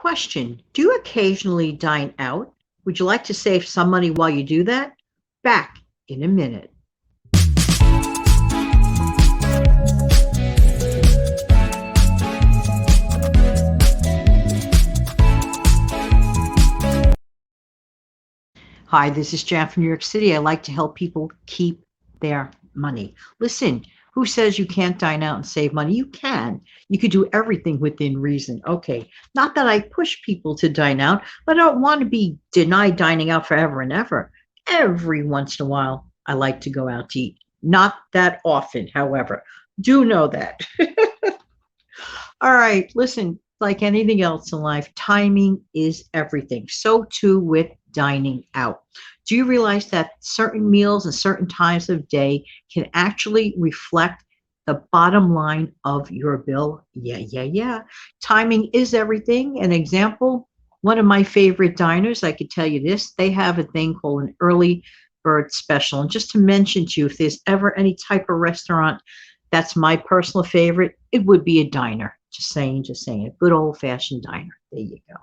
Question: do you occasionally dine out? Would you like to save some money while you do that? Back in a minute. Hi, this is Jan from New York City. I like to help people keep their money. Listen, who says you can't dine out and save money? You can. You could do everything within reason. Okay. Not that I push people to dine out, but I don't want to be denied dining out forever and ever. Every once in a while, I like to go out to eat. Not that often, however. Do know that. All right, listen, like anything else in life, timing is everything. So too with dining out. Do you realize that certain meals and certain times of day can actually reflect the bottom line of your bill? Yeah, yeah, yeah. Timing is everything. An example, one of my favorite diners, I could tell you this, they have a thing called an early bird special. And just to mention to you, if there's ever any type of restaurant that's my personal favorite, it would be a diner. Just saying, just saying. A good old fashioned diner. There you go.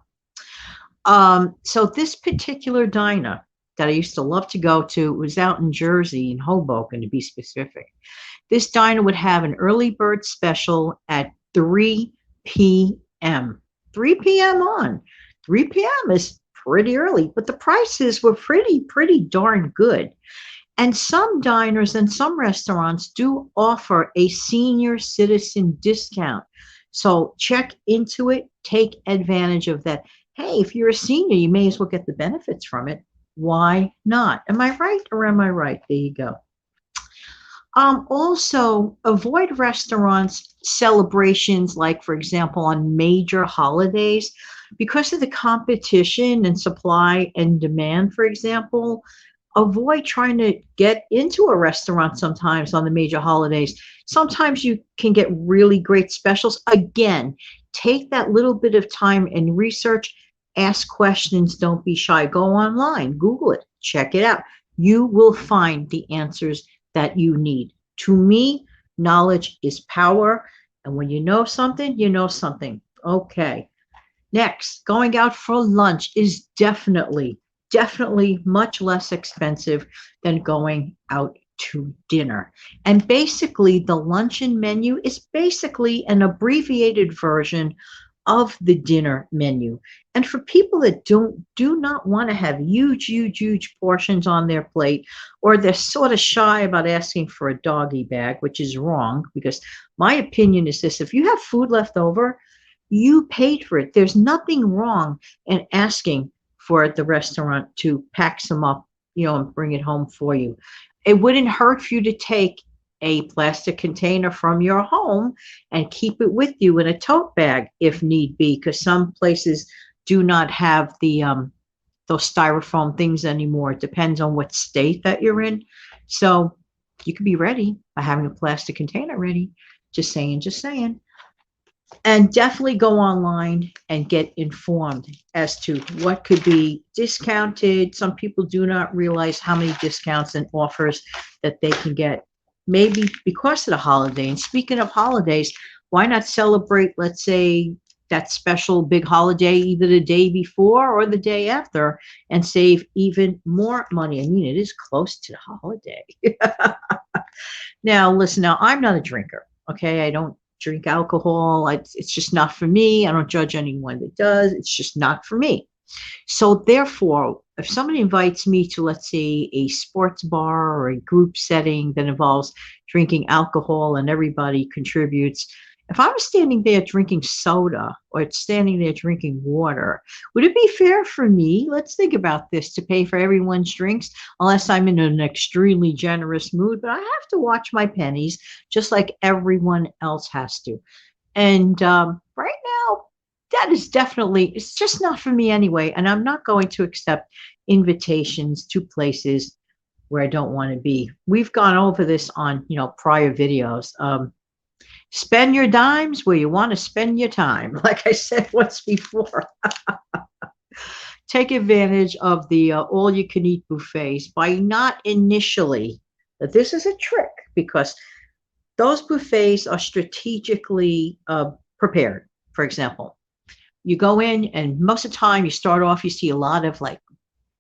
So this particular diner that I used to love to go to was out in Jersey, in Hoboken to be specific. This diner would have an early bird special at 3 p.m. 3 p.m. on. 3 p.m. is pretty early, but the prices were pretty darn good. And some diners and some restaurants do offer a senior citizen discount. So check into it, take advantage of that. Hey, if you're a senior, you may as well get the benefits from it. Why not? Am I right or am I right? There you go. Also, avoid restaurants celebrations, like, for example, on major holidays, because of the competition and supply and demand, for example. Avoid trying to get into a restaurant sometimes on the major holidays. Sometimes you can get really great specials. Again, take that little bit of time and research, ask questions, don't be shy. Go online, Google it, check it out. You will find the answers that you need. To me, knowledge is power. And when you know something, you know something. Okay. Next, going out for lunch is definitely much less expensive than going out to dinner. And basically, the luncheon menu is basically an abbreviated version of the dinner menu. And for people that do not want to have huge portions on their plate, or they're sort of shy about asking for a doggy bag, which is wrong, because my opinion is this: if you have food left over, you paid for it. There's nothing wrong in asking for the restaurant to pack some up, and bring it home for you. It wouldn't hurt for you to take a plastic container from your home and keep it with you in a tote bag if need be, because some places do not have those styrofoam things anymore. It depends on what state that you're in. So you could be ready by having a plastic container ready. Just saying, just saying. And definitely go online and get informed as to what could be discounted. Some people do not realize how many discounts and offers that they can get, maybe because of the holiday. And speaking of holidays, why not celebrate, let's say, that special big holiday either the day before or the day after, and save even more money? I mean, it is close to the holiday. Now, listen, now I'm not a drinker. Okay. I don't drink alcohol. It's just not for me. I don't judge anyone that does. It's just not for me. So therefore, if somebody invites me to, let's say, a sports bar or a group setting that involves drinking alcohol and everybody contributes, if I was standing there drinking soda or standing there drinking water, would it be fair for me, let's think about this, to pay for everyone's drinks, unless I'm in an extremely generous mood? But I have to watch my pennies just like everyone else has to. And right now, that is definitely, it's just not for me anyway. And I'm not going to accept invitations to places where I don't want to be. We've gone over this on, prior videos. Spend your dimes where you want to spend your time. Like I said once before, take advantage of the all-you-can-eat buffets by not initially. This is a trick, because those buffets are strategically prepared. For example, you go in, and most of the time you start off, you see a lot of like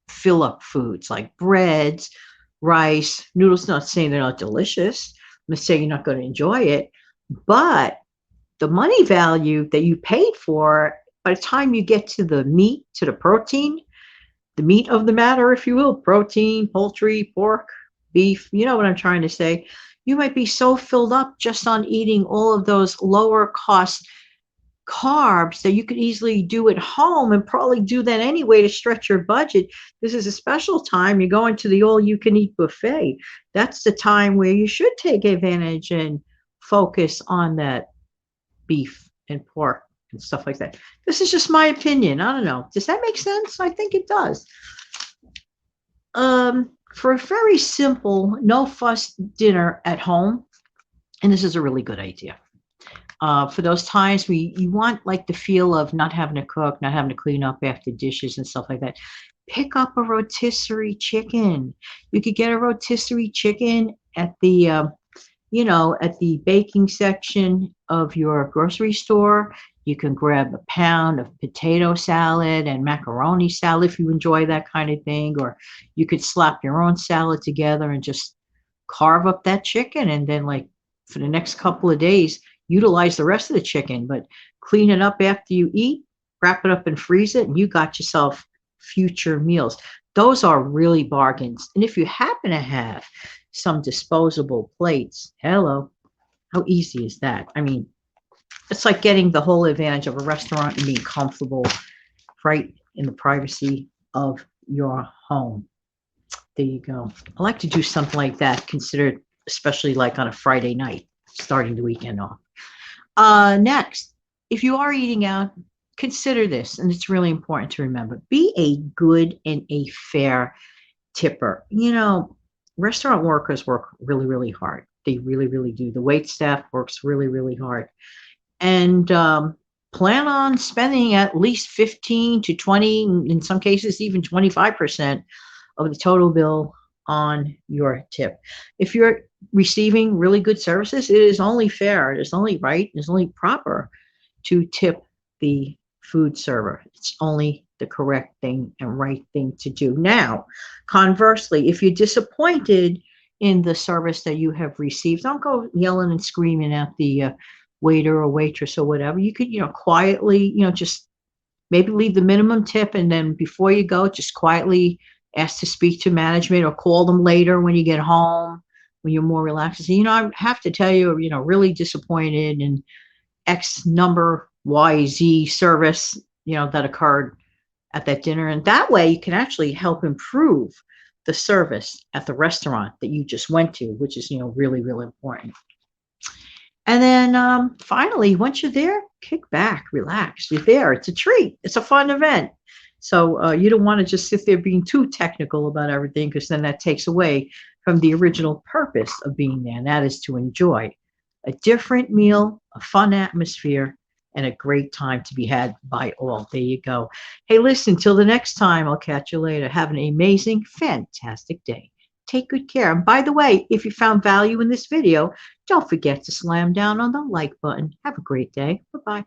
fill up foods like breads, rice, noodles. Not saying they're not delicious. I'm not saying you're not going to enjoy it, but the money value that you paid for, by the time you get to the meat, to the protein, the meat of the matter, if you will, protein, poultry, pork, beef, you know what I'm trying to say. You might be so filled up just on eating all of those lower cost carbs that you could easily do at home, and probably do that anyway to stretch your budget. This is a special time. You're going to the all you can eat buffet. That's the time where you should take advantage and focus on that beef and pork and stuff like that. This is just my opinion. I don't know. Does that make sense? I think it does. For a very simple, no fuss dinner at home, and this is a really good idea. For those times you want like the feel of not having to cook, not having to clean up after dishes and stuff like that. Pick up a rotisserie chicken. You could get a rotisserie chicken at the at the baking section of your grocery store. You can grab a pound of potato salad and macaroni salad if you enjoy that kind of thing, or you could slap your own salad together and just carve up that chicken, and then like for the next couple of days utilize the rest of the chicken, but clean it up after you eat, wrap it up and freeze it, and you got yourself future meals. Those are really bargains. And if you happen to have some disposable plates, hello, how easy is that? I mean, it's like getting the whole advantage of a restaurant and being comfortable right in the privacy of your home. There you go. I like to do something like that, considered especially like on a Friday night, starting the weekend off. Next, if you are eating out, consider this, and it's really important to remember. Be a good and a fair tipper. Restaurant workers work really, really hard. They really, really do. The wait staff works really, really hard. And plan on spending at least 15 to 20, in some cases even 25% of the total bill on your tip. If you're receiving really good services, it is only fair, it is only right, it is only proper to tip the food server. It's only the correct thing and right thing to do. Now, conversely, if you're disappointed in the service that you have received, don't go yelling and screaming at the waiter or waitress or whatever. You could, quietly, just maybe leave the minimum tip, and then before you go, just quietly ask to speak to management, or call them later when you get home, when you're more relaxed. So, I have to tell you, really disappointed in X number YZ service, that occurred at that dinner. And that way you can actually help improve the service at the restaurant that you just went to, which is, really, really important. And then finally, once you're there, kick back, relax. You're there. It's a treat. It's a fun event. So you don't want to just sit there being too technical about everything, because then that takes away from the original purpose of being there, and that is to enjoy a different meal, a fun atmosphere, and a great time to be had by all. There you go. Hey, listen, till the next time, I'll catch you later. Have an amazing, fantastic day. Take good care. And by the way, if you found value in this video, don't forget to slam down on the like button. Have a great day. Bye-bye.